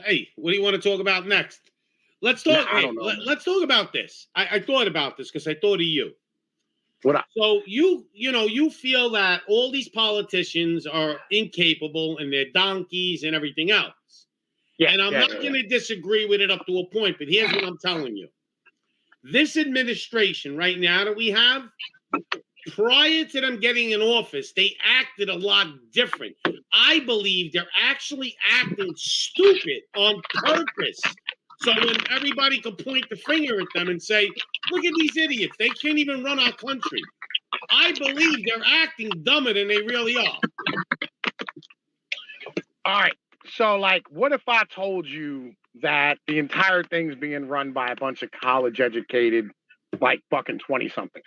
Hey, what do you want to talk about next? Let's talk. I don't know. Let's talk about this. I thought about this because I thought of you. What up? So you feel that all these politicians are incapable and they're donkeys and everything else. Yeah, and I'm not going to disagree with it up to a point, but here's what I'm telling you. This administration right now that we have, prior to them getting in office, they acted a lot different. I believe they're actually acting stupid on purpose. So when everybody could point the finger at them and say, look at these idiots, they can't even run our country. I believe they're acting dumber than they really are. All right. So, like, what if I told you that the entire thing's being run by a bunch of college-educated, like, fucking 20-somethings?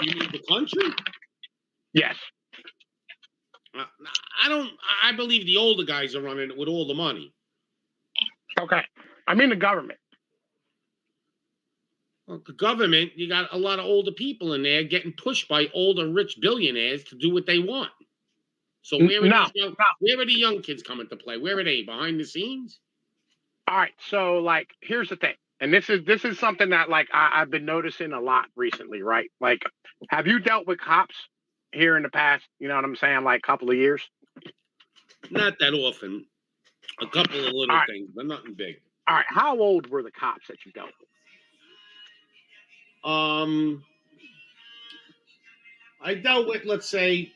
You mean the country? Yes. I believe the older guys are running it with all the money. Okay. I mean the government. Well, the government, you got a lot of older people in there getting pushed by older rich billionaires to do what they want. So where are the young kids coming to play? Where are they? Behind the scenes? All right. So, like, here's the thing. And this is something that, like, I've been noticing a lot recently, right? Like, have you dealt with cops here in the past, you know what I'm saying, like, couple of years? Not that often. A couple of little things, but nothing big. All right. How old were the cops that you dealt with? I dealt with, let's say,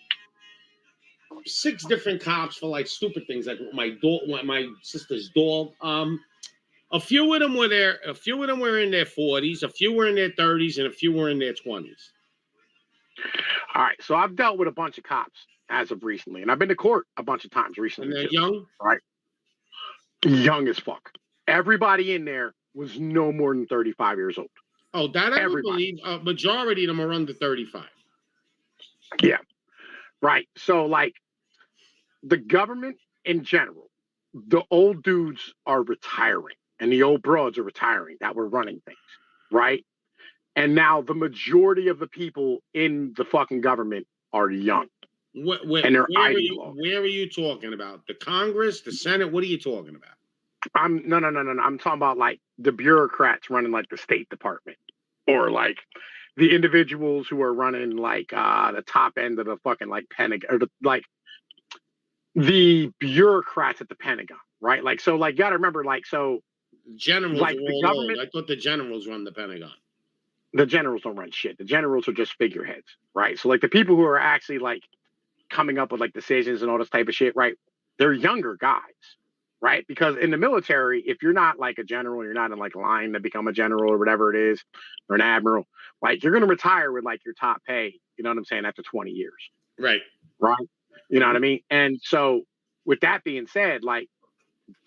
6 different cops for like stupid things, like my sister's dog. A few of them were there. A few of them were in their 40s. A few were in their 30s, and a few were in their 20s. All right. So I've dealt with a bunch of cops as of recently, and I've been to court a bunch of times recently. And they're young, right? Young as fuck. Everybody in there was no more than 35 years old. Oh, that I would believe. A majority of them are under 35. Yeah. Right. So, like, the government in general, the old dudes are retiring and the old broads are retiring that were running things, right? And now the majority of the people in the fucking government are young. And they're ideologues. Where are you talking about? The Congress, the Senate? What are you talking about? No. I'm talking about, like, the bureaucrats running, like, the State Department, or, like, the individuals who are running, like, the top end of the fucking, like, Pentagon, or the bureaucrats at the Pentagon, right? Like, so, like, you gotta remember, like, so generals, like, the government. I thought the generals run the Pentagon. The generals don't run shit. The generals are just figureheads, right? So, like, the people who are actually, like, coming up with, like, decisions and all this type of shit, right? They're younger guys, right? Because in the military, if you're not, like, a general, you're not in, like, line to become a general or whatever it is, or an admiral, like, you're going to retire with, like, your top pay, you know what I'm saying, after 20 years. Right. You know what I mean? And so, with that being said, like,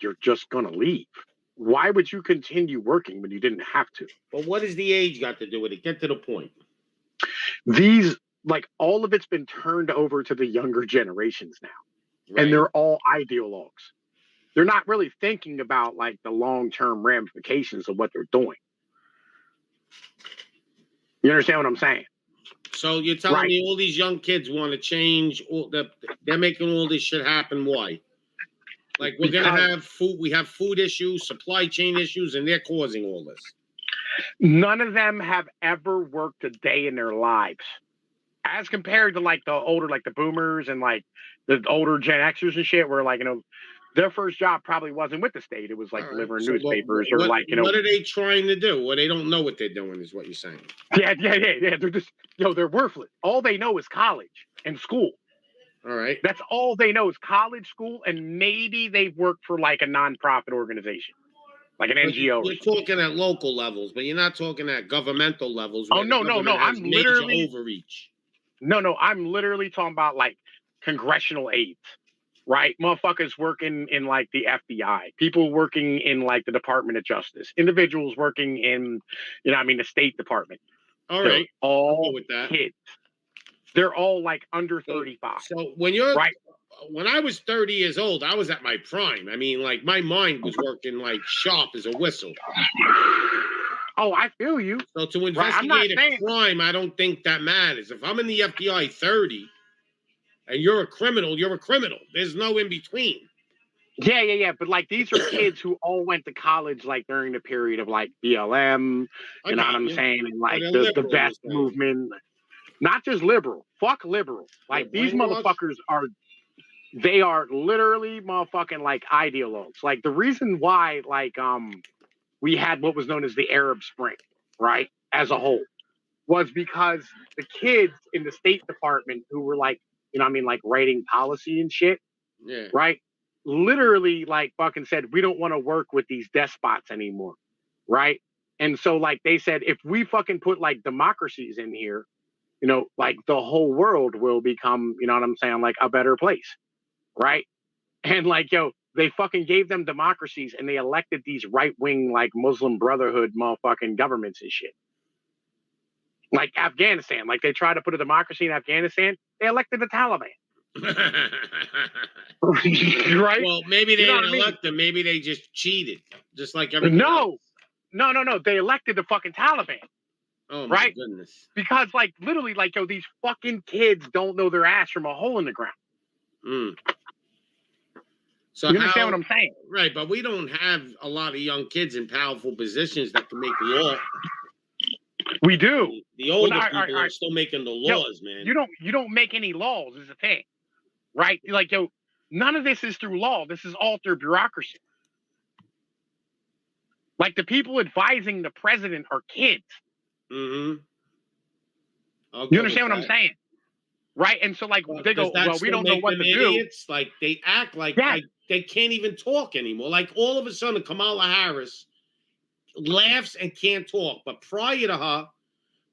you're just going to leave. Why would you continue working when you didn't have to? Well, what does the age got to do with it? Get to the point. These, like, all of it's been turned over to the younger generations now. Right. And they're all ideologues. They're not really thinking about, like, the long-term ramifications of what they're doing. You understand what I'm saying? So you're telling me all these young kids want to change? They're making all this shit happen. Why? Like, we're going to have food. We have food issues, supply chain issues, and they're causing all this. None of them have ever worked a day in their lives, as compared to, like, the older, like, the boomers and, like, the older Gen Xers and shit, where, like, you know, their first job probably wasn't with the state. It was, like, delivering newspapers or, like, you know. What are they trying to do? Well, they don't know what they're doing, is what you're saying. Yeah. They're just, they're worthless. All they know is college and school. All right. That's all they know is college, school, and maybe they've worked for, like, a nonprofit organization, like an NGO. You're talking at local levels, but you're not talking at governmental levels. Oh, no. I'm literally overreach. No, I'm literally talking about, like, congressional aides, right? Motherfuckers working in, like, the FBI, people working in, like, the Department of Justice, individuals working in, you know, I mean, the State Department. All right. All with that. Kids. They're all, like, under 35. So when I was 30 years old, I was at my prime. I mean, like, my mind was working, like, sharp as a whistle. Oh, I feel you. So to investigate a crime, I don't think that matters. If I'm in the FBI 30, And you're a criminal. You're a criminal. There's no in between. Yeah. But like these are kids who all went to college like during the period of like BLM, you know what I'm saying? And like the vest movement. Not just liberal. Fuck liberal. Like these motherfuckers they are literally motherfucking like ideologues. Like the reason why like we had what was known as the Arab Spring, right? As a whole, was because the kids in the State Department who were like, you know what I mean, like writing policy and shit, right? Literally like fucking said, we don't want to work with these despots anymore, right? And so like they said, if we fucking put like democracies in here, you know, like the whole world will become, you know what I'm saying, like a better place, right? And like, yo, they fucking gave them democracies and they elected these right-wing, like Muslim Brotherhood motherfucking governments and shit. Like Afghanistan, like they tried to put a democracy in Afghanistan, they elected the Taliban. Right? Well, maybe they didn't elect them. Maybe they just cheated, just like everything else. No. They elected the fucking Taliban. Oh my goodness! Because like literally, like yo, these fucking kids don't know their ass from a hole in the ground. So you understand what I'm saying? Right, but we don't have a lot of young kids in powerful positions that can make law. We do. The older people are still making the laws, man. You don't make any laws is the thing, right? Like yo, none of this is through law. This is all through bureaucracy. Like the people advising the president are kids. Okay, you understand what I'm saying? Right? And so like they go, well, we don't know what to do. Like they act like they can't even talk anymore. Like all of a sudden Kamala Harris laughs and can't talk. But prior to her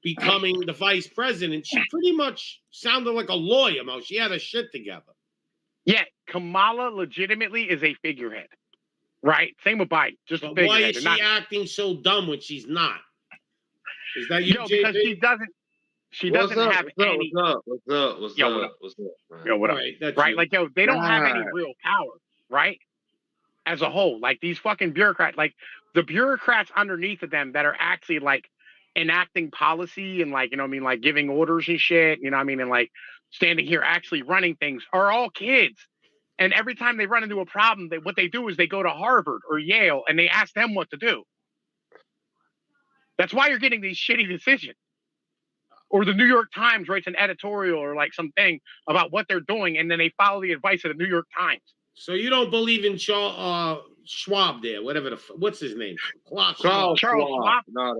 becoming the vice president, she pretty much sounded like a lawyer, Mo. She had her shit together. Yeah, Kamala legitimately is a figurehead. Right? Same with Biden. Just a figurehead. Why is she acting so dumb when she's not? Is that you, JP? Because she doesn't have any. What's up? Yo, what up? Right? Like, yo, they don't have any real power, right? As a whole. Like, these fucking bureaucrats, like, the bureaucrats underneath of them that are actually, like, enacting policy and, like, you know what I mean, like, giving orders and shit, you know what I mean, and, like, standing here actually running things are all kids. And every time they run into a problem, what they do is they go to Harvard or Yale and they ask them what to do. That's why you're getting these shitty decisions. Or the New York Times writes an editorial or like something about what they're doing, and then they follow the advice of the New York Times. So you don't believe in Schwab there, whatever what's his name? Charles Schwab. Not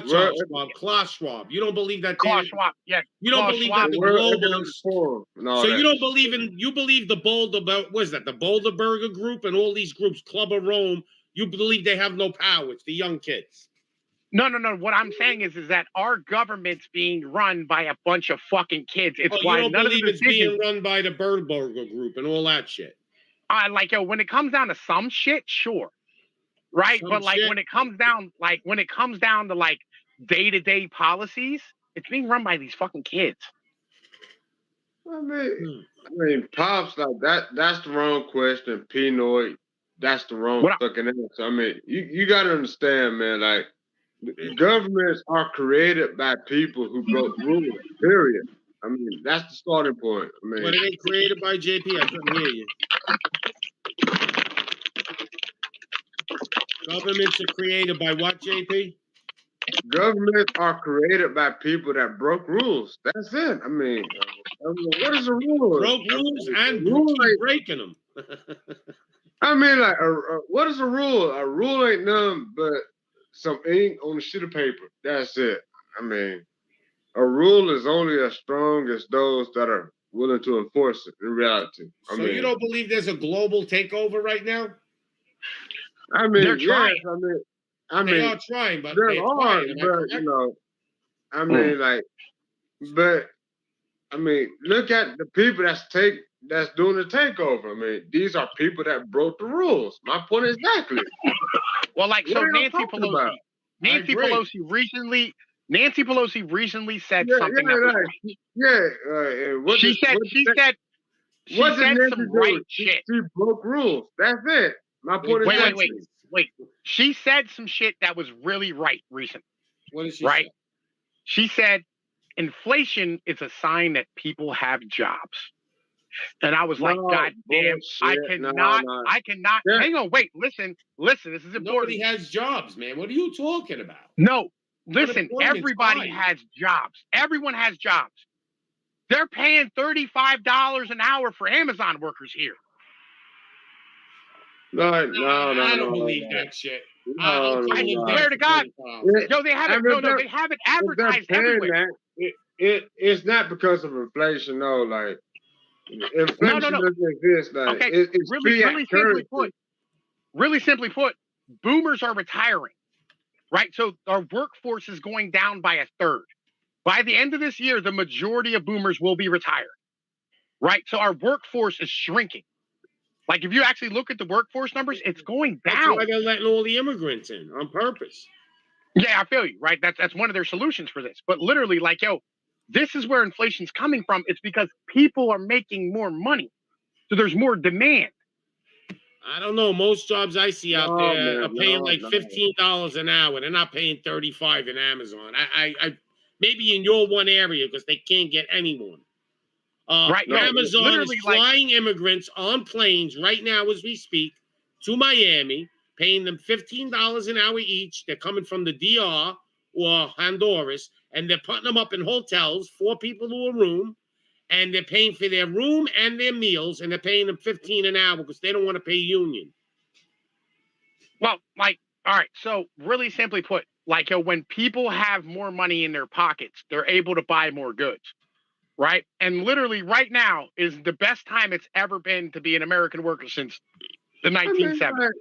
Charles Schwab. Klaus Schwab. You don't believe that? Klaus Schwab. Yeah. You don't believe that the globalists. So you don't believe you believe the what is that? The Bilderberger group and all these groups, Club of Rome. You believe they have no power. It's the young kids. No. What I'm saying is that our government's being run by a bunch of fucking kids. It's why you don't none of the believe it's being run by the Bilderberger group and all that shit. Like yo, when it comes down to some shit, sure, right? But like when it comes down to like day-to-day policies, it's being run by these fucking kids. I mean, pops, like that's the wrong question. Pnoid, that's the wrong fucking answer. I mean, you gotta understand, man. Like governments are created by people who broke rules. Period. I mean, that's the starting point. I mean, what are they created by, JP? I couldn't hear you. Governments are created by what, JP? Governments are created by people that broke rules. That's it. I mean what is a rule? Broke rules and breaking them. I mean, like, what is a rule? A rule ain't nothing but some ink on a sheet of paper. That's it. I mean, a rule is only as strong as those that are willing to enforce it in reality. So you don't believe there's a global takeover right now? I mean, they're trying. They are trying, but you know, I mean, like, but I mean, look at the people that's doing the takeover. I mean, these are people that broke the rules. My point exactly. Well, like, so Nancy Pelosi recently said something. She said some right shit. She broke rules. That's it. My point is wait. She said some shit that was really right recently. What did she say? She said inflation is a sign that people have jobs. And I was like, God damn, I cannot. Yeah. Hang on, wait, listen, this is important. Nobody has jobs, man. What are you talking about? No, listen, Unemployment's everybody high. has jobs. Everyone has jobs. They're paying $35 an hour for Amazon workers here. No, I don't believe that shit. No, I swear to God. Yo, they haven't. They haven't advertised everywhere. It's not because of inflation, no. Like inflation doesn't exist. Like Okay, it's really simply put, boomers are retiring, right? So our workforce is going down by a third. By the end of this year, the majority of boomers will be retired, right? So our workforce is shrinking. Like if you actually look at the workforce numbers, it's going down. That's why they're letting all the immigrants in on purpose. Yeah, I feel you, right? That's one of their solutions for this. But literally, like, yo, this is where inflation's coming from. It's because people are making more money. So there's more demand. I don't know. Most jobs I see out there are paying like $15 an hour. They're not paying $35 in Amazon. I maybe in your one area because they can't get anyone. Right. Amazon is flying immigrants on planes right now as we speak to Miami, paying them $15 an hour each. They're coming from the DR or Honduras, and they're putting them up in hotels, 4 people to a room, and they're paying for their room and their meals, and they're paying them $15 an hour because they don't want to pay union. Well, like, all right, so really simply put, like, yo, when people have more money in their pockets, they're able to buy more goods. Right. And literally right now is the best time it's ever been to be an American worker since the 1970s.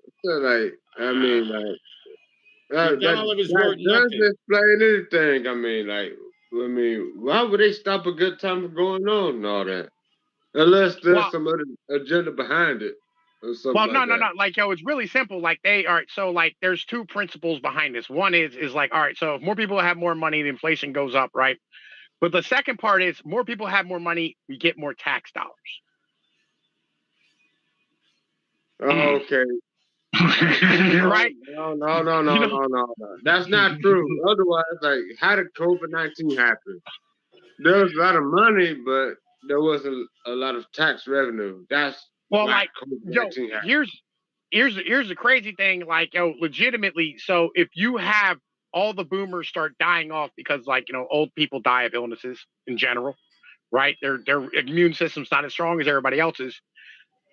That doesn't explain anything. Why would they stop a good time from going on and all that? Unless there's some other agenda behind it. No. Like, yo, it's really simple. Like, all right, so like there's 2 principles behind this. One is like, all right, so if more people have more money, the inflation goes up, right? But the second part is more people have more money, we get more tax dollars. Okay. Right? No. That's not true. Otherwise, like, how did COVID-19 happen? There was a lot of money, but there wasn't a lot of tax revenue. That's like, yo, here's the crazy thing, like, yo, legitimately, so if you have all the boomers start dying off because, like, you know, old people die of illnesses in general, right? Their immune system's not as strong as everybody else's.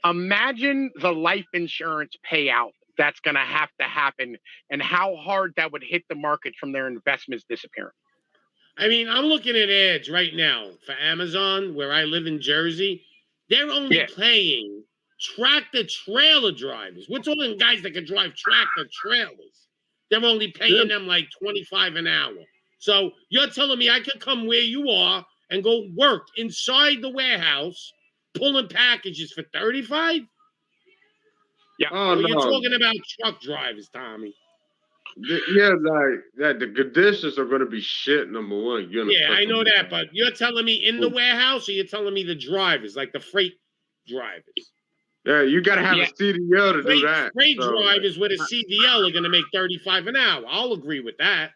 Imagine the life insurance payout that's going to have to happen and how hard that would hit the market from their investments disappearing. I mean, I'm looking at ads right now for Amazon, where I live in Jersey. They're only paying tractor trailer drivers. We're talking guys that can drive tractor trailers. They're only paying them like $25 an hour. So you're telling me I could come where you are and go work inside the warehouse, pulling packages for $35? Yeah. You're talking about truck drivers, Tommy. Yeah, like that. The conditions are going to be shit. Number one. I know that, but you're telling me in the warehouse, or you're telling me the drivers, like the freight drivers? Yeah, you got to have a CDL to do that. Freight drivers with a CDL are going to make $35 an hour. I'll agree with that.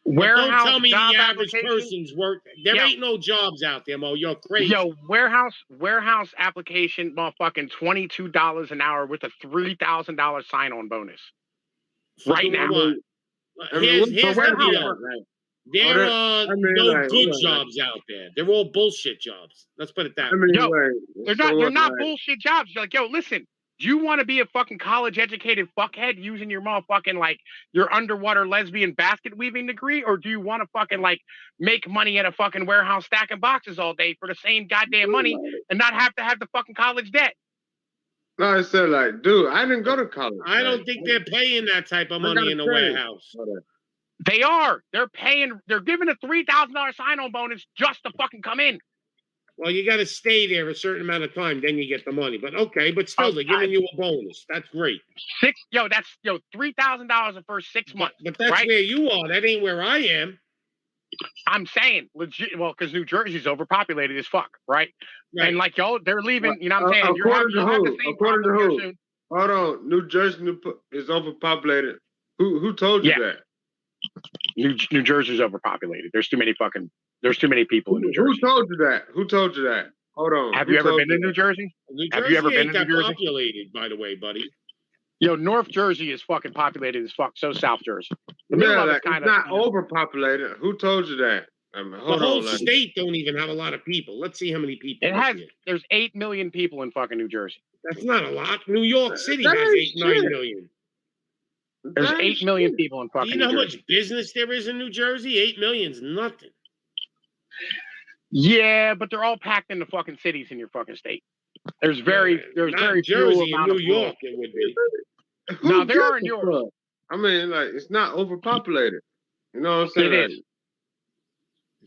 Don't tell me the average person's work. There ain't no jobs out there, Mo. You're crazy. Yo, warehouse application, motherfucking $22 an hour with a $3,000 sign-on bonus. Right now. Here's the deal. There are no good jobs out there. They're all bullshit jobs. Let's put it that way. They're not bullshit jobs. You're like, yo, listen, do you want to be a fucking college-educated fuckhead using your motherfucking, like, your underwater lesbian basket weaving degree? Or do you want to fucking, like, make money at a fucking warehouse stacking boxes all day for the same goddamn money and not have to have the fucking college debt? No, I said, like, dude, I didn't go to college. I don't think they're paying that type of money in the warehouse. They are. They're giving a $3,000 sign-on bonus just to fucking come in. Well, you got to stay there a certain amount of time, then you get the money. But okay, but still, they're giving you a bonus. That's great. That's $3,000 the first 6 months. But that's where you are. That ain't where I am. I'm saying legit. Well, because New Jersey's overpopulated as fuck, right? And like y'all, they're leaving. You know what I'm saying? According to who? Hold on. New Jersey is overpopulated. Who told you that? New Jersey's overpopulated. There's too many people in New Jersey. Who told you that? Hold on. Have Who you ever told been to you New that? Jersey? New Have Jersey you ever been ain't to New that Jersey? populated, by the way, buddy. Yo, North Jersey is fucking populated as fuck. So South Jersey. The middle Yeah, of like it's kind it's of not overpopulated. Who told you that? I mean, The hold whole on, like state don't even have a lot of people. Let's see how many people It live has. here. There's 8 million people in fucking New Jersey. That's not a lot. New York City that has ain't 8, 9 shit. million. There's That ain't 8 million shit. people in Do fucking you know New how Jersey. much business there is in New Jersey? 8 million's nothing. Yeah, but they're all packed in the fucking cities in your fucking state. There's very Not very Jersey few and amount New of rural. York. It would be. Who No, there gives are in a yours. fuck? I mean, like it's not overpopulated. You know what I'm saying? It Like, is.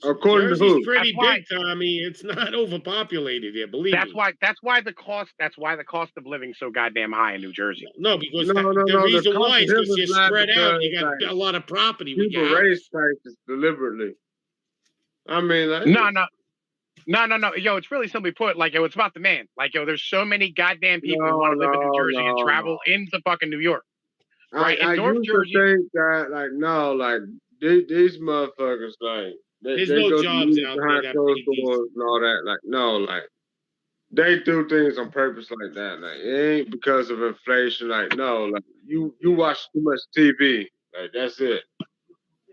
according to Jersey's who? pretty That's why- big, Tommy. It's not overpopulated here. Believe That's me. why. That's why the cost. That's why the cost of living is so goddamn high in New Jersey. No, because No, the the reason cost why of is because living you're is not spread out. because, You got like, a lot of property with People your house. raise prices deliberately. I mean, like No. Yo, it's really simply put. Like, yo, it's about the man. Like, yo, there's so many goddamn people who want to live in New Jersey and travel into fucking New York. Right, in I North used Jersey- to think that, like, no, like these motherfuckers, like There's they no go jobs to out there behind that closed pay decent. doors and all that. Like, no, like they do things on purpose like that. Like, it ain't because of inflation. Like, no, like you watch too much TV. Like, that's it.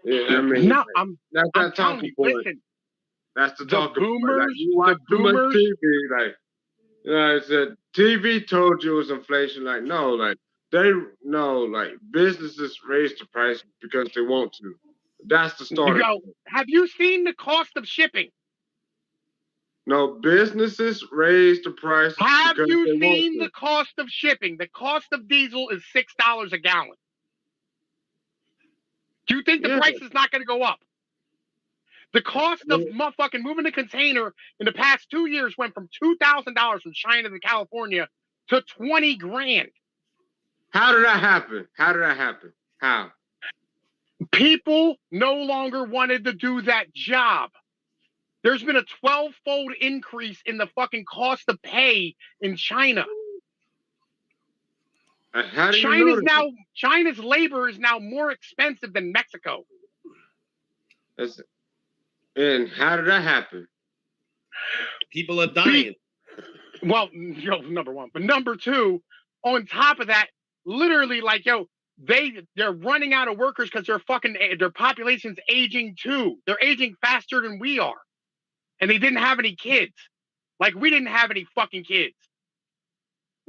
Yeah, I mean, No, like, that's I'm that telling talking you. point. Listen, That's the the talking point. Like, boomers, you watch the too much boomers. TV. Like, you know, I said TV told you it was inflation. Like, no, like like businesses raise the price because they want to. That's the starter. Yo, have you seen the cost of shipping? No, businesses raise the price. Have because you they want seen to. the cost of shipping? The cost of diesel is $6 a gallon. Do you think the Yeah. price is not going to go up? The cost of motherfucking moving a container in the past 2 years went from $2,000 from China to California to 20 grand. How did that happen? How? People no longer wanted to do that job. There's been a 12-fold increase in the fucking cost of pay in China. How do you know China's labor is now more expensive than Mexico. And how did that happen? People are dying. Well, yo, number one. But number two, on top of that, literally, like, yo, they're running out of workers because their population's aging too. They're aging faster than we are. And they didn't have any kids. Like, we didn't have any fucking kids.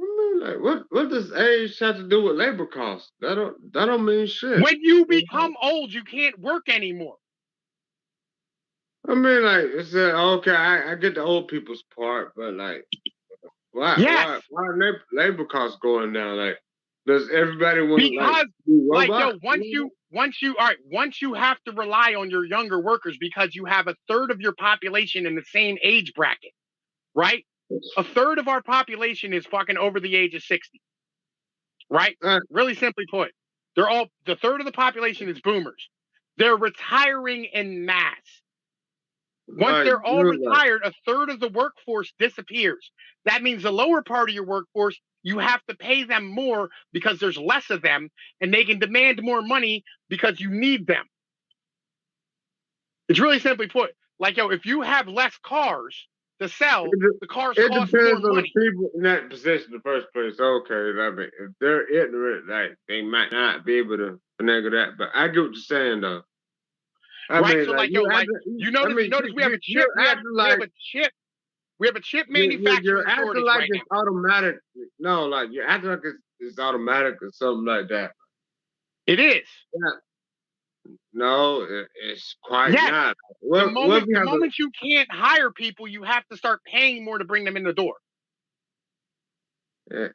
I mean, like, what does age have to do with labor costs? That don't mean shit. When you become old, you can't work anymore. I mean, like, it's okay. I get the old people's part, but like, why labor costs going down? Like, does everybody want to Because, be like, robots? yo, once you have to rely on your younger workers because you have a third of your population in the same age bracket, right? A third of our population is fucking over the age of 60, right? Really simply put, the third of the population is boomers. They're retiring en masse. Once they're all retired, a third of the workforce disappears. That means the lower part of your workforce, you have to pay them more because there's less of them, and they can demand more money because you need them. It's really simply put, like, yo, if you have less cars to sell, the cars cost more money. It depends on the people in that position in the first place. Okay, I mean, if they're ignorant, like, they might not be able to finagle that. But I get what you're saying, though. I mean, so like, yo, like, you notice we have a chip. We have a chip manufacturing you're acting shortage like right it's now. automatic. No, like you're acting like it's automatic or something like that. It is. Yeah. No, it's quite not. The moment you can't hire people, you have to start paying more to bring them in the door. Yeah.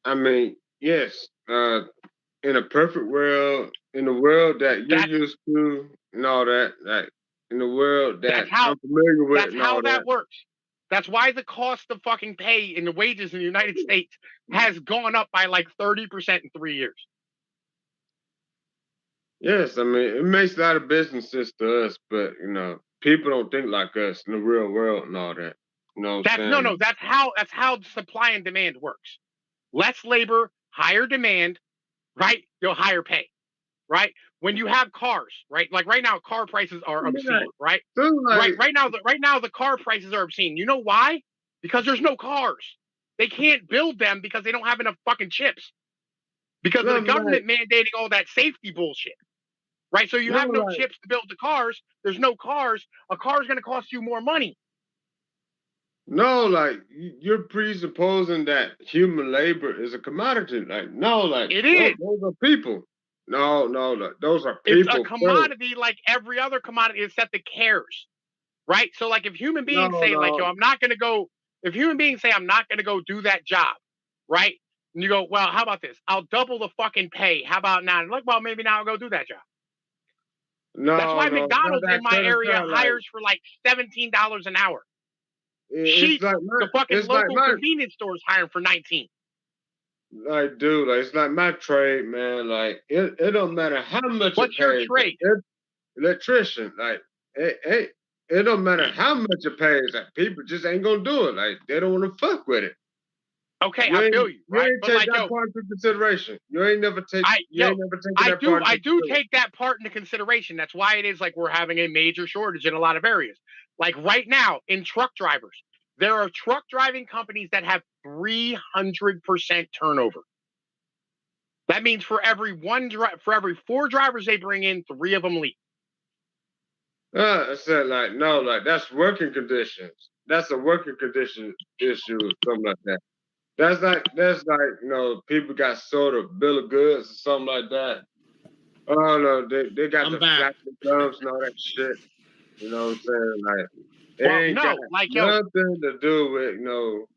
I mean, yes. In a perfect world, in the world that you're used to, and all that, like in the world that I'm familiar with, that's how that works. That's why the cost of fucking pay and the wages in the United States has gone up by like 30% in 3 years. Yes, I mean, it makes a lot of business sense to us, but, you know, people don't think like us in the real world and all that. You know what I'm saying? No, that's how supply and demand works. Less labor, higher demand, right? You'll higher pay, right? when you have cars, right? Like right now, car prices are obscene, right? Dude, like, Right now, the car prices are obscene. You know why? Because there's no cars. They can't build them because they don't have enough fucking chips. Because of the government mandating all that safety bullshit. Right? So you have no chips to build the cars. There's no cars. A car is going to cost you more money. No, like you're presupposing that human labor is a commodity. Like, no, like it is. Those are people. No, those are people. It's a commodity like every other commodity except it cares. Right? So like if human beings say like, yo, I'm not going to go, if human beings say I'm not going to go do that job, right? And you go, well, how about this? I'll double the fucking pay. How about now? Look, well, maybe now I'll go do that job. No, that's why McDonald's in my area hires for like $17 an hour. Sheets, the fucking local convenience stores hiring for 19. Like, dude, like it's like my trade, man. Like, it don't matter how much. What's your trade? Electrician. Like, it don't matter how much it pays. Like, people just ain't gonna do it. Like, they don't want to fuck with it. Okay, I feel you. Right? You ain't take that part into consideration. You ain't never take. I do take that part into consideration. That's why it is like we're having a major shortage in a lot of areas. Like right now in truck drivers, there are truck driving companies that have 300% turnover. That means for every every 4 drivers they bring in, 3 of them leave. I said like no, like that's working conditions. That's a working condition issue, something like that. That's like you know, people got sort of bill of goods or something like that. Oh no, they got plastic gums and all that shit. You know what I'm saying? Like it ain't got nothing to do with, you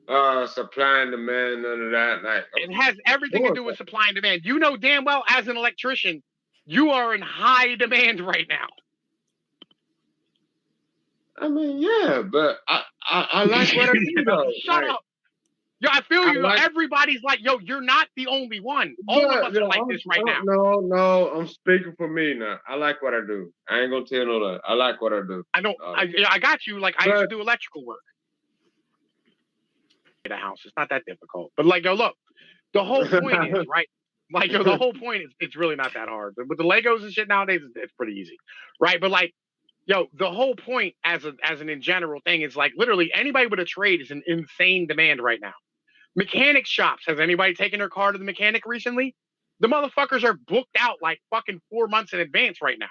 know, supply and demand, none of that. Like it has everything to do with supply and demand. You know damn well as an electrician, you are in high demand right now. I mean, yeah, but I like what I do though. Shut up. Yo, I feel you. Everybody's like, yo, you're not the only one. All of us are like this right now. No, I'm speaking for me now. I like what I do. I ain't gonna tell no lie. I like what I do. I don't. I got you. Like I used to do electrical work. The house. It's not that difficult. But like, yo, look, the whole point is right. Like, yo, the whole point is it's really not that hard. But with the Legos and shit nowadays, it's pretty easy, right? But like, yo, the whole point as an in general thing is like literally anybody with a trade is in insane demand right now. Mechanic shops. Has anybody taken their car to the mechanic recently? The motherfuckers are booked out like fucking 4 months in advance right now.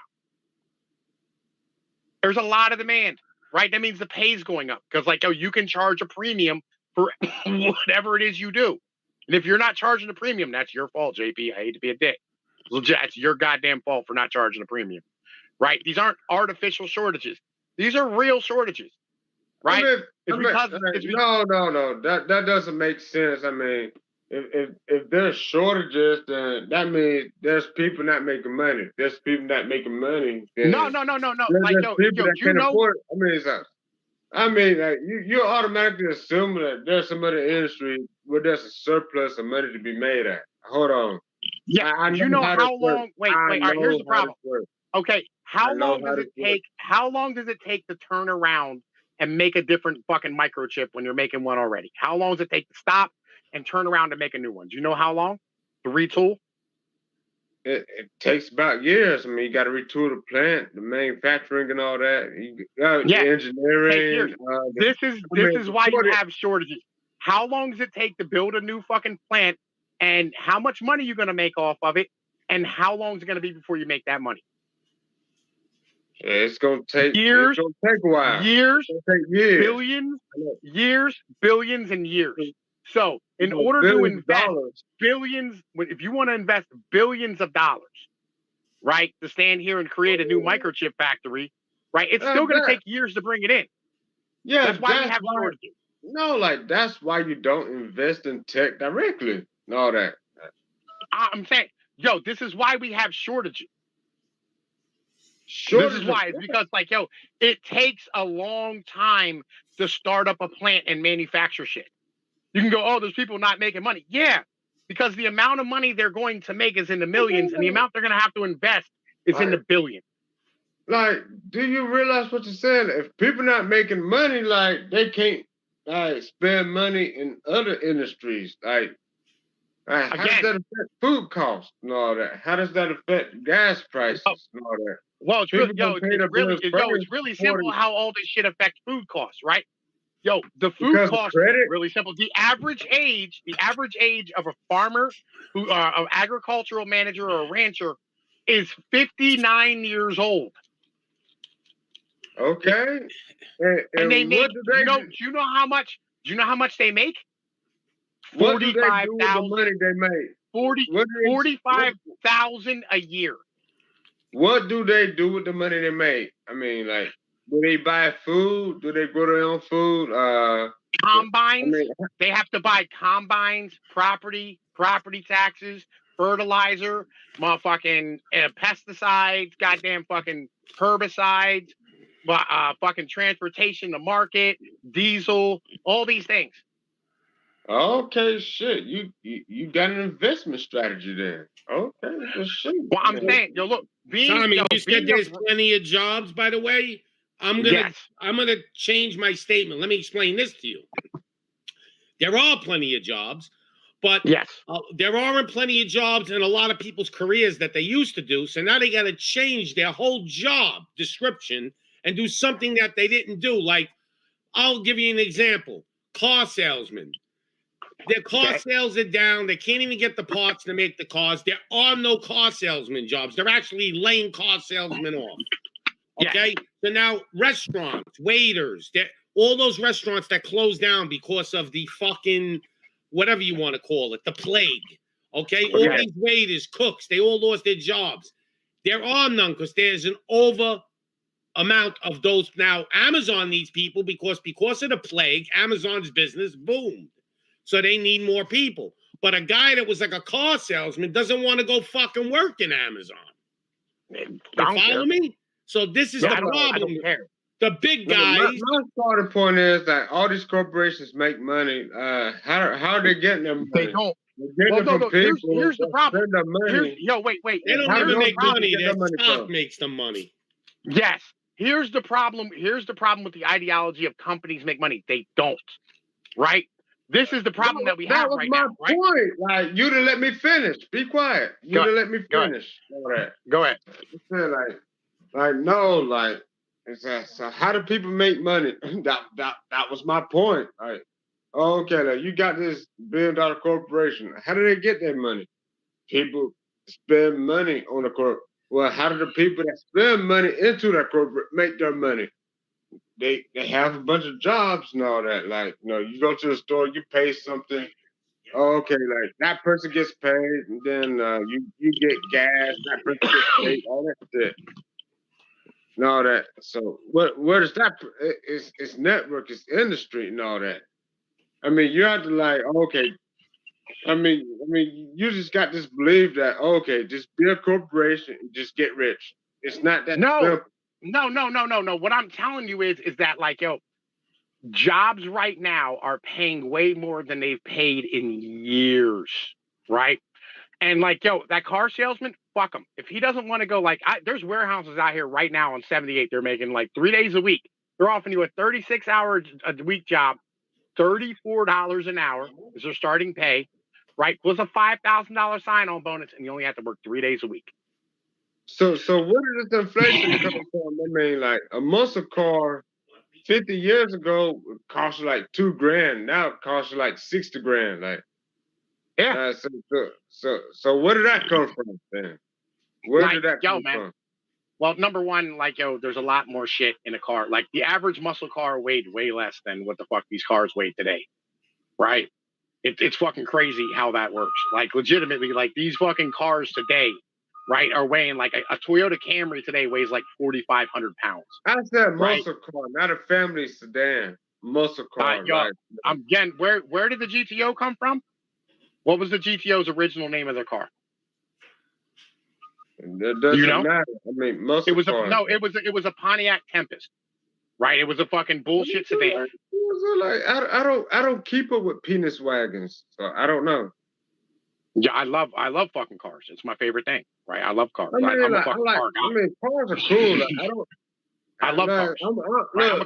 There's a lot of demand, right? That means the pay's going up because like, yo, you can charge a premium for whatever it is you do. And if you're not charging a premium, that's your fault, JP. I hate to be a dick. It's your goddamn fault for not charging a premium, right? These aren't artificial shortages. These are real shortages, right? No. That doesn't make sense. I mean, if there's shortages, then that means there's people not making money. There's people not making money. No. Like, yo, people that you can know. afford it. I mean, like you're automatically assuming that there's some other industry where there's a surplus of money to be made at. Hold on. Yeah, you know how long? Wait. All right, here's the problem. Okay, how long does it take? How long does it take to turn around and make a different fucking microchip when you're making one already? How long does it take to stop and turn around and make a new one? Do you know how long? To retool? It takes about years. I mean, you got to retool the plant, the manufacturing, and all that. The engineering. This is why you have shortages. How long does it take to build a new fucking plant, and how much money you're going to make off of it, and how long is it going to be before you make that money? It's going to take years. It's going to take a while. Years. It's going to take years. Billions. Years. Billions and years. So, in order to invest billions, if you want to invest billions of dollars, right, to stand here and create a new microchip factory, right, it's still going to take years to bring it in. Yeah, that's why we have shortages. No, like that's why you don't invest in tech directly. And all that. I'm saying, yo, this is why we have shortages. This is why. It's because, like, yo, it takes a long time to start up a plant and manufacture shit. You can go, oh, there's people not making money. Yeah, because the amount of money they're going to make is in the millions, and the amount they're going to have to invest is in the billions. Like, do you realize what you're saying? If people not making money, like, they can't spend money in other industries. Like, How does that affect food costs and all that? How does that affect gas prices and all that? Well, it's really simple how all this shit affects food costs, right? Yo, the food cost is really simple. The average age of a farmer, an agricultural manager or a rancher, is 59 years old. Okay. And they make. Do you know how much? Do you know how much they make? What do they do with the money they make? 45,000 a year. What do they do with the money they make? I mean, like, do they buy food? Do they grow their own food? Combines. They have to buy combines, property taxes, fertilizer, motherfucking pesticides, goddamn fucking herbicides, fucking transportation to market, diesel, all these things. Okay, shit. You got an investment strategy there. Okay, well, shit. Well, I'm saying, yo, look, Tommy, you said there's plenty of jobs, by the way. I'm gonna change my statement. Let me explain this to you. There are plenty of jobs, but there aren't plenty of jobs in a lot of people's careers that they used to do. So now they got to change their whole job description and do something that they didn't do. Like, I'll give you an example: car salesman. Their car sales are down. They can't even get the parts to make the cars. There are no car salesman jobs. They're actually laying car salesmen off. Okay? So now restaurants, waiters, all those restaurants that closed down because of the fucking, whatever you want to call it, the plague. Okay? All these waiters, cooks, they all lost their jobs. There are none because there's an over amount of those. Now, Amazon needs people because of the plague, Amazon's business boomed. So they need more people. But a guy that was like a car salesman doesn't want to go fucking work in Amazon. You follow me? So this is the problem. The big guys. My starting point is that all these corporations make money. How are they getting their money? They don't. Here's the problem. Wait. They don't even make money. Their stock makes them money. Yes. Here's the problem. Here's the problem with the ideology of companies make money. They don't. Right? This is the problem that we have right now. That was my point. Like, you didn't let me finish. Be quiet. You didn't let me finish. Go ahead. So how do people make money? That was my point. Like, okay, like, you got this $1 billion corporation. How do they get their money? People spend money on the corp. Well, how do the people that spend money into that corporate make their money? They have a bunch of jobs and all that. Like, you go to the store, you pay something. Okay, like, that person gets paid, and then you get gas, that person gets paid, all that shit. And all that. So where does that? It's network, it's industry, and all that. I mean, you have to, like, okay. I mean, you just got this belief that, okay, just be a corporation and just get rich. It's not that simple. No. What I'm telling you is that, like, yo, jobs right now are paying way more than they've paid in years, right? And, like, yo, that car salesman, fuck him. If he doesn't want to go, like, there's warehouses out here right now on 78. They're making like 3 days a week. They're offering you a 36-hour a week job, $34 an hour is their starting pay, right? Plus a $5,000 sign-on bonus, and you only have to work 3 days a week. So where did this inflation come from? I mean, like, a muscle car 50 years ago cost you like $2,000. Now it costs you like $60,000. Like, so where did that come from then? Where did that come from? Well, number one, like, yo, there's a lot more shit in a car. Like, the average muscle car weighed way less than what the fuck these cars weigh today, right? It's fucking crazy how that works. Like, legitimately, like, these fucking cars today, right, are weighing like a Toyota Camry today weighs like 4,500 pounds. I said muscle car, not a family sedan. Muscle car. Right? Again, where did the GTO come from? What was the GTO's original name of their car? That doesn't matter. I mean, muscle car. It was a Pontiac Tempest, right? It was a fucking bullshit sedan. Like, I don't keep up with penis wagons, so I don't know. Yeah, I love fucking cars. It's my favorite thing, right? I love cars. I'm a fucking car guy. I mean, cars are cool. Like, I love cars. I'm a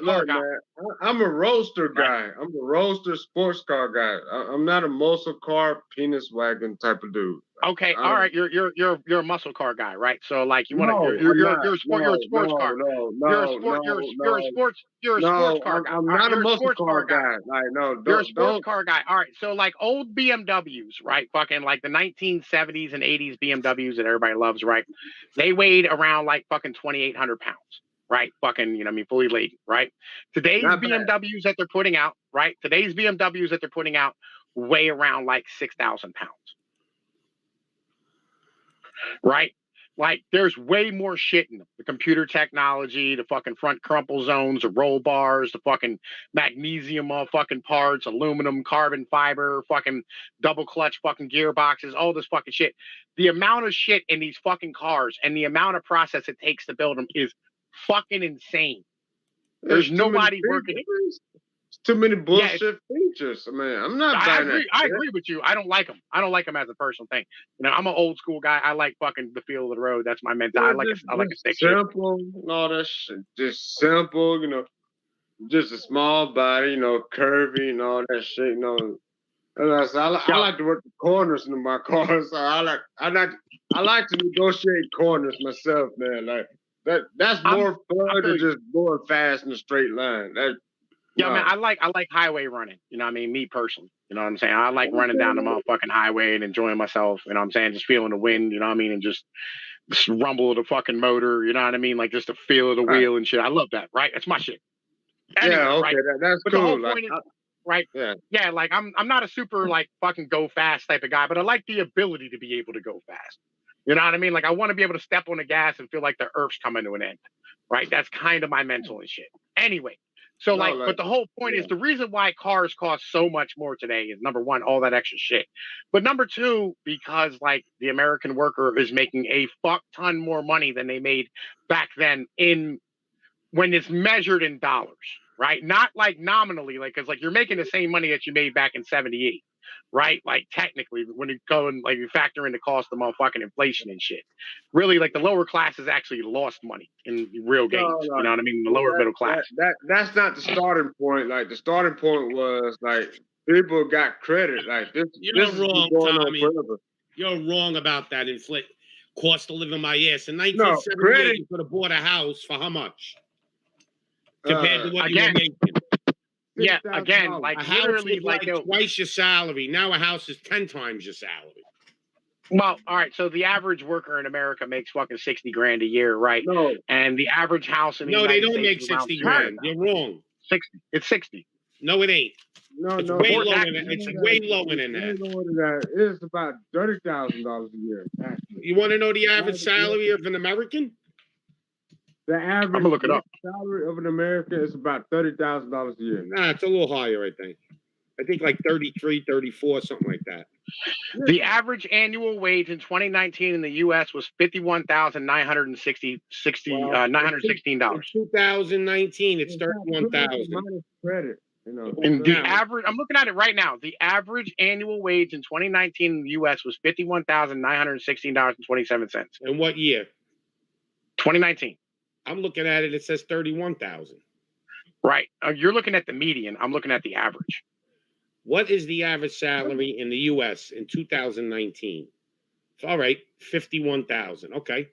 car guy. Man, I'm a roadster guy. I'm a roadster sports car guy. I'm not a muscle car, penis wagon type of dude. Okay, all right. You're a muscle car guy, right? So like you're a sports car. You're a sports car guy. I'm not a muscle car guy. Like you're a sports car guy. All right. So like old BMWs, right? Fucking like the 1970s and 80s BMWs that everybody loves, right? They weighed around like fucking 2,800 pounds. Right, fucking, you know, what I mean, fully laden, right? Today's BMWs that they're putting out, right? Today's BMWs that they're putting out weigh around like 6,000 pounds, right? Like, there's way more shit in them. The computer technology, the fucking front crumple zones, the roll bars, the fucking magnesium fucking parts, aluminum, carbon fiber, fucking double clutch fucking gearboxes, all this fucking shit. The amount of shit in these fucking cars and the amount of process it takes to build them is fucking insane. There's nobody working. It's too many bullshit features. I mean, I'm not buying that. I agree with you. I don't like them. I don't like them as a personal thing. You know, I'm an old school guy. I like fucking the feel of the road. That's my mentality. I like a stick simple and all that shit. Just simple, you know, just a small body, you know, curvy and all that shit, you know. I like to work the corners in my car, so I like to negotiate corners myself, man. Like that's more fun than just going fast in a straight line. Man, I like highway running. You know what I mean? Me personally. You know what I'm saying? I like running down the motherfucking highway and enjoying myself. You know what I'm saying? Just feeling the wind, you know what I mean? And just rumble of the fucking motor, you know what I mean? Like just the feel of the wheel and shit. I love that, right? That's my shit. Anyway, yeah, okay, right? That's cool. The whole point is, right? Yeah, like I'm not a super like fucking go fast type of guy, but I like the ability to be able to go fast. You know what I mean? Like I want to be able to step on the gas and feel like the earth's coming to an end, right? That's kind of my mental and shit. Anyway, so but the whole point is the reason why cars cost so much more today is number one, all that extra shit. But number two, because like the American worker is making a fuck ton more money than they made back then when it's measured in dollars, right? Not like nominally, like, cause like you're making the same money that you made back in 78. Right, like technically, when you go and like you factor in the cost of motherfucking inflation and shit, really, like the lower classes actually lost money in real games. You know what I mean? The lower middle class. That's not the starting point. Like the starting point was like people got credit. Like this. You're wrong, Tommy. You're wrong about that cost of living my ass. In 1978, you could have bought a house for how much? Compared to what you were making. Yeah, again, like literally like twice your salary. Now a house is 10 times your salary. Well, all right. So the average worker in America makes fucking 60 grand a year, right? No. And the average house in the United States don't make 60 grand. You're wrong. 60. It's 60. No, it ain't. It's way lower than that. It's way lower than that. It's about $30,000 a year. You want to know the average salary of an American? The average I'm gonna look it up. salary of an American is about $30,000 a year. Nah, it's a little higher, I think. I think like 33, 34, something like that. The average annual wage in 2019 in the U.S. was $51,916. In 2019, it's $31,000. Credit, you know. And the average, I'm looking at it right now. The average annual wage in 2019 in the U.S. was $51,916.27. In what year? 2019. I'm looking at it. It says 31,000. Right. You're looking at the median. I'm looking at the average. What is the average salary in the U.S. in 2019? All right, 51,000. Okay.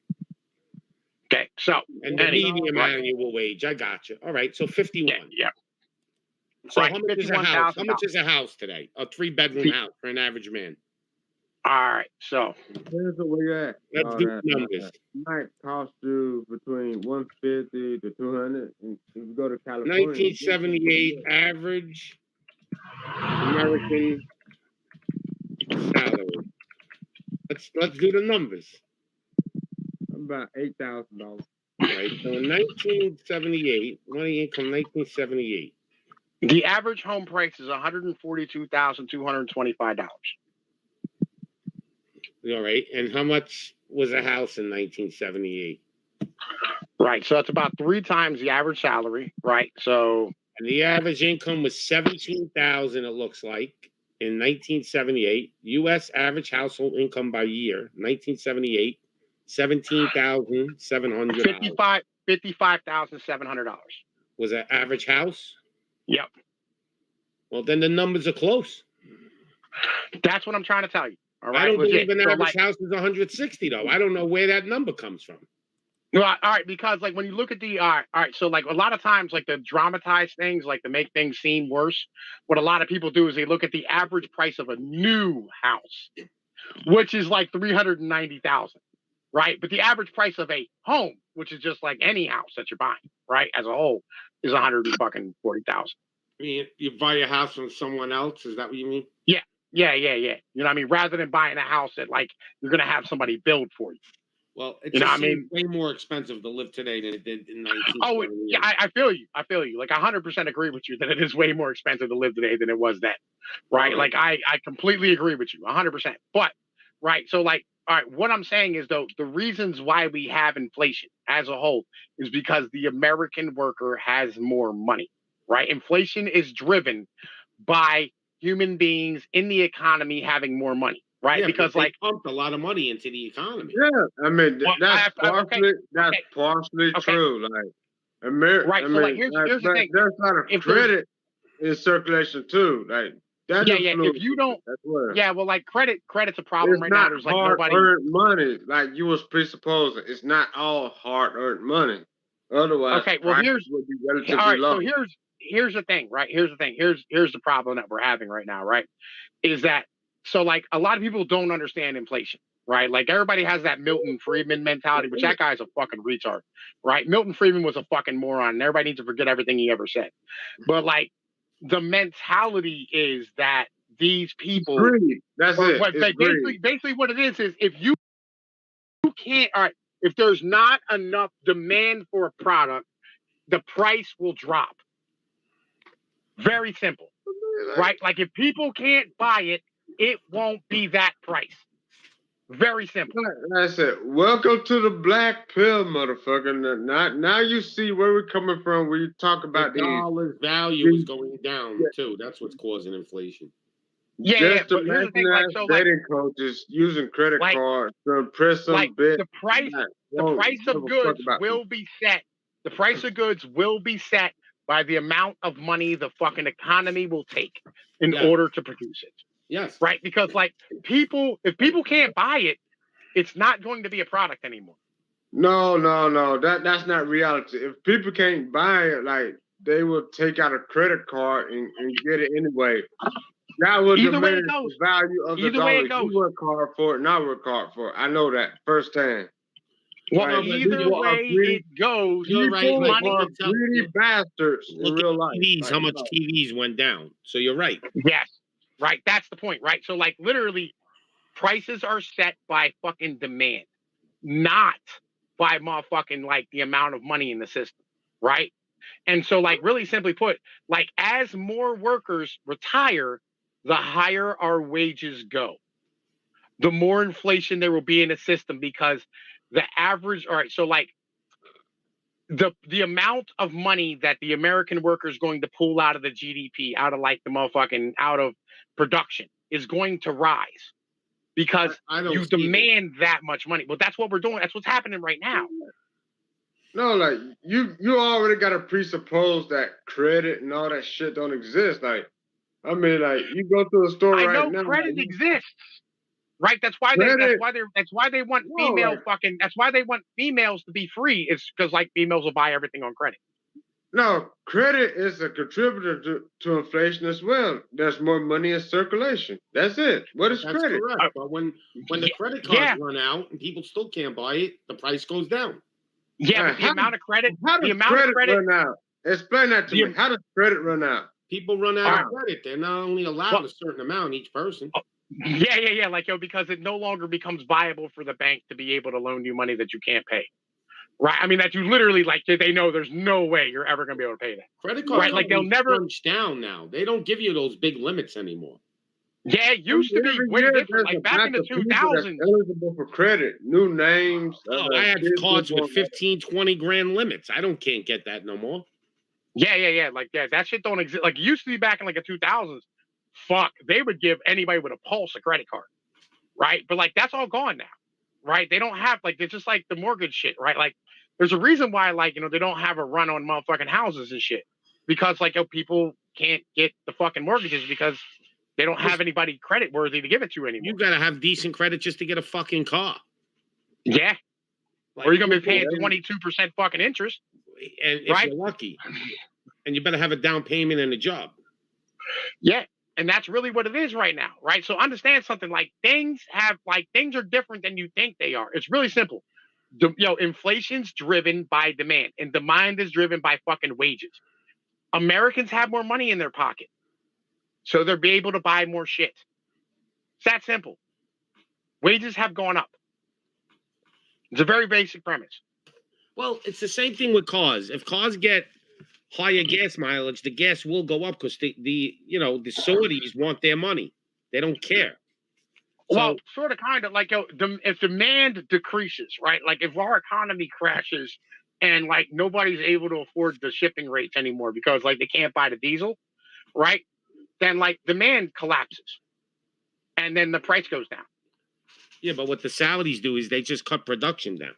Okay. So and the median annual wage. I got you. All right. So 51. Yeah. So how much is a house? How much is a house today? A 3-bedroom house for an average man. All right, so here's where you're at. Let's do numbers. It might cost you between $150 to $200. And if you go to California, 1978 average American salary. Let's do the numbers. About $8,000. Right. So in 1978, money income 1978. The average home price is $142,225. All right. And how much was a house in 1978? Right. So that's about 3 times the average salary. Right. So. And the average income was $17,000, it looks like, in 1978. U.S. average household income by year, 1978, $17,700. $55,700. Was that average house? Yep. Well, then the numbers are close. That's what I'm trying to tell you. All right. I don't Legit. believe an So, average house is 160 though. I don't know where that number comes from. No, all right, because like when you look at the all right, so like a lot of times like the dramatize things, like to make things seem worse, what a lot of people do is they look at the average price of a new house, which is like 390,000, right? But the average price of a home, which is just like any house that you're buying, right, as a whole, is 140,000. I mean, you buy a house from someone else. Is that what you mean? Yeah. You know what I mean? Rather than buying a house that like you're gonna have somebody build for you. Well, it's You know what I mean? way more expensive to live today than it did in 1920. Oh, yeah, I feel you. I feel you. Like 100% agree with you that it is way more expensive to live today than it was then. Right? Right. Like I completely agree with you 100%. But right, so like all right, what I'm saying is though the reasons why we have inflation as a whole is because the American worker has more money. Right? Inflation is driven by human beings in the economy having more money. Right, Yeah, because they like pumped a lot of money into the economy. Yeah, I mean Well, that's partially okay. true. Like Right, I so mean, like here's the but thing. there's not a If there's credit in circulation too. Like that Yeah, influences if you don't, as well. yeah, well, like credit's a problem It's right now. not There's like hard nobody. earned money like you was presupposing. It's not all hard earned money. Otherwise, Okay, well, prices would be all relatively right. low. So here's the thing, right? Here's the thing. Here's the problem that we're having right now, right? Is that so? Like a lot of people don't understand inflation, right? Like everybody has that Milton Friedman mentality, which that guy's a fucking retard, right? Milton Friedman was a fucking moron, and everybody needs to forget everything he ever said. But like the mentality is that these people, Greed. That's it. It's greed. basically what it is if you can't, all right, if there's not enough demand for a product, the price will drop. Very simple, right? Like if people can't buy it, it won't be that price. Very simple. That's it. Welcome to the black pill, motherfucker. Now you see where we're coming from when you talk about the dollar's value is going down too. That's what's causing inflation. Just imagine dating coaches using credit cards to impress some bitch. The price of goods will be set. The price of goods will be set by the amount of money the fucking economy will take in order to produce it. Yes. Right? Because like if people can't buy it, it's not going to be a product anymore. No. That's not reality. If people can't buy it, like they will take out a credit card and get it anyway. That would diminish the value of the dollar. You work hard for it, and I work hard for it. I know that firsthand. Well, either way it goes, you're right. Are greedy bastards in real life. TVs, how much TVs went down. So you're right. Yes. Right. That's the point, right? So like literally prices are set by fucking demand, not by motherfucking like the amount of money in the system. Right. And so like really simply put, like as more workers retire, the higher our wages go. The more inflation there will be in the system because the average, all right, so like the amount of money that the American worker is going to pull out of the GDP, out of like the motherfucking, out of production is going to rise because you demand that much money. Well, that's what we're doing. That's what's happening right now. No, like you already got to presuppose that credit and all that shit don't exist. Like, I mean, like you go to a store right now. I know credit exists, right? That's why they want female fucking. That's why they want females to be free. Is because like females will buy everything on credit. No, credit is a contributor to inflation as well. There's more money in circulation. That's it. What is credit? Correct. But when the credit cards run out and people still can't buy it, the price goes down. Yeah, but the amount of credit. How does credit run out? Explain that to me. How does credit run out? People run out of credit. They're not only allowed a certain amount each person. Yeah. Like because it no longer becomes viable for the bank to be able to loan you money that you can't pay. Right. I mean that you literally like they know there's no way you're ever gonna be able to pay that. Credit cards like they'll never crunch down now. They don't give you those big limits anymore. Yeah, it used to be way different. Like back in the 2000s. Eligible for credit, new names. I had cards with 15, 20 grand limits. Can't get that no more. Yeah. Like that shit don't exist. Like it used to be back in like the 2000s. Fuck, they would give anybody with a pulse a credit card, right? But like that's all gone now, right? They don't have like it's just like the mortgage shit, right? Like There's a reason why, like, they don't have a run on motherfucking houses and shit. Because, like, people can't get the fucking mortgages because they don't have anybody credit worthy to give it to anymore. You gotta have decent credit just to get a fucking car. Yeah. Or you're gonna be paying 22% fucking interest. And if you're lucky. And you better have a down payment and a job. Yeah. And that's really what it is right now, right? So understand something, like things are different than you think they are. It's really simple. Inflation's driven by demand, and demand is driven by fucking wages. Americans have more money in their pocket, so they'll be able to buy more shit. It's that simple. Wages have gone up. It's a very basic premise. Well, it's the same thing with cars. If cars get higher gas mileage, the gas will go up because the Saudis want their money. They don't care. Well, sort of, kind of, like, if demand decreases, right? Like, if our economy crashes and, like, nobody's able to afford the shipping rates anymore because, like, they can't buy the diesel, right? Then, like, demand collapses, and then the price goes down. Yeah, but what the Saudis do is they just cut production down.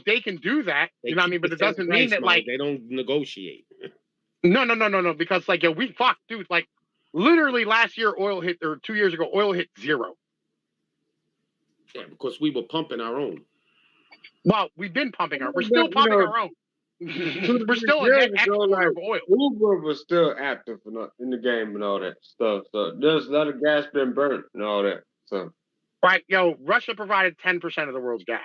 They can do that, you know what I mean? But it doesn't mean that, like, they don't negotiate. No, because, like, we fuck, dude, like, literally last year, or 2 years ago, oil hit zero. Yeah, because we were pumping our own. Well, we've been pumping we're still pumping our own. We're still a net exporter of oil. Uber was still active in the game and all that stuff. So there's a lot of gas been burnt and all that. So right, Russia provided 10% of the world's gas,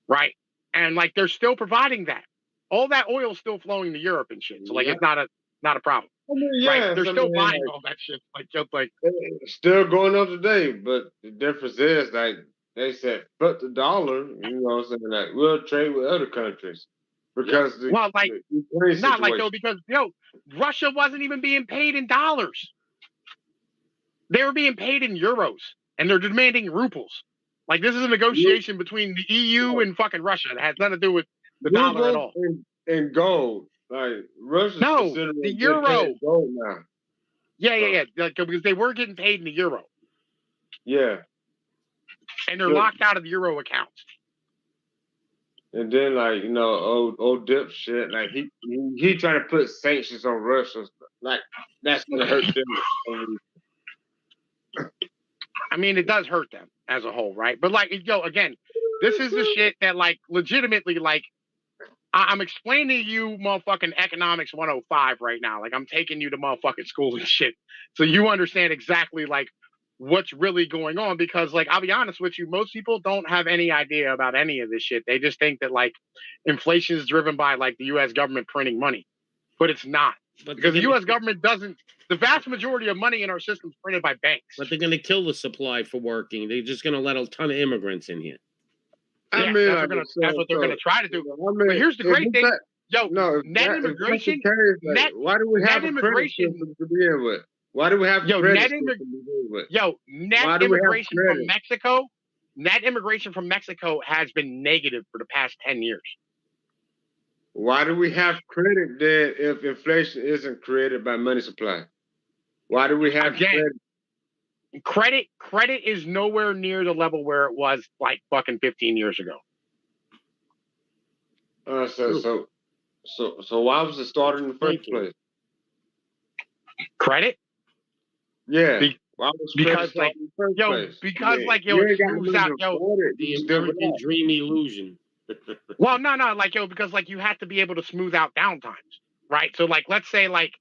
right? And, like, they're still providing that. All that oil is still flowing to Europe and shit. So, like, it's not a problem. I mean, right? They're still buying all that shit. Like it's still going up today, but the difference is, like, they said, but the dollar, you know what I'm saying, like, we'll trade with other countries. Because because Russia wasn't even being paid in dollars. They were being paid in euros, and they're demanding rubles. Like, this is a negotiation between the EU and fucking Russia. It has nothing to do with the dollar at all. And gold. Like, Russia's the euro. Gold now. Yeah. Because they were getting paid in the euro. Yeah. And they're locked out of the euro accounts. And then, like, old dipshit, like, he trying to put sanctions on Russia. Like, that's gonna hurt them. I mean, it does hurt them as a whole, right? But, like, again, this is the shit that, like, legitimately, like, I'm explaining to you motherfucking economics 105 right now. Like, I'm taking you to motherfucking school and shit. So you understand exactly, like, what's really going on. Because, like, I'll be honest with you, most people don't have any idea about any of this shit. They just think that, like, inflation is driven by, like, the U.S. government printing money. But it's not. Because the U.S. government doesn't. The vast majority of money in our system is printed by banks. But they're going to kill the supply for working. They're just going to let a ton of immigrants in here. That's what they're going to try to do. But here's the great thing. Net immigration. Why do we have immigration to begin with? Why do we have net immigration from Mexico? Net immigration from Mexico has been negative for the past 10 years. Why do we have credit then if inflation isn't created by money supply? Why do we have credit? Credit is nowhere near the level where it was, like, fucking 15 years ago. So why was it started in the first place? Credit? Yeah. Because it moves out, the dream illusion. Well, no, like, because, like, you have to be able to smooth out downtimes, right? So, like, let's say, like,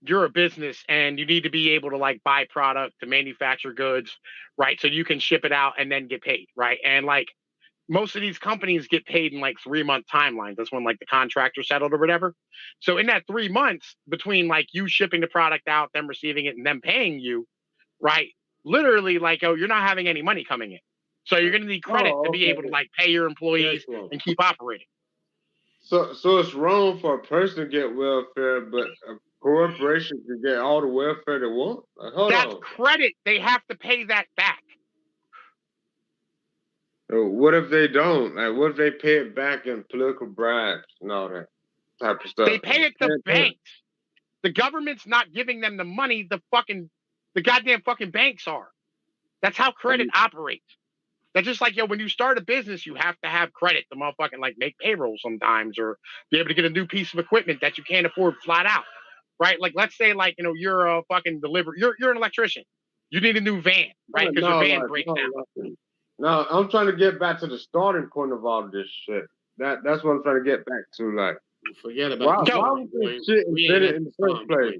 you're a business and you need to be able to, like, buy product to manufacture goods, right? So you can ship it out and then get paid, right? And, like, most of these companies get paid in, like, 3-month timelines. That's when, like, the contracts are settled or whatever. So in that 3 months between, like, you shipping the product out, them receiving it, and them paying you, right? Literally, like, you're not having any money coming in. So you're going to need credit to be able to, like, pay your employees and keep operating. So it's wrong for a person to get welfare, but a corporation can get all the welfare they want? Like, That's credit. They have to pay that back. So what if they don't? Like, what if they pay it back in political bribes and all that type of stuff? They pay it to banks. The government's not giving them the money. The goddamn fucking banks are. That's how credit operates. That's just like, yo, when you start a business, you have to have credit to motherfucking like make payroll sometimes or be able to get a new piece of equipment that you can't afford flat out. Right? Like, let's say, like, you know, you're a fucking delivery, you're an electrician. You need a new van, right? Because your van breaks down. No, I'm trying to get back to the starting point of all of this shit. That's what I'm trying to get back to. Like, forget about why was this shit invented in the first place?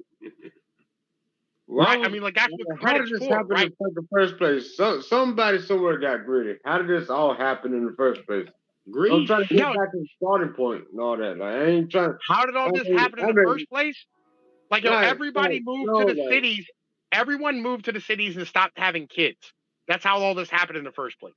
Right? I mean, like, that's what credit's for, right? In the first place? Somebody somewhere got greedy. How did this all happen in the first place? Greed. I'm trying to get back to the starting point and all that. Like, I ain't trying. How did all this happen in the first place? Like, yo, everybody moved to the cities. Everyone moved to the cities and stopped having kids. That's how all this happened in the first place.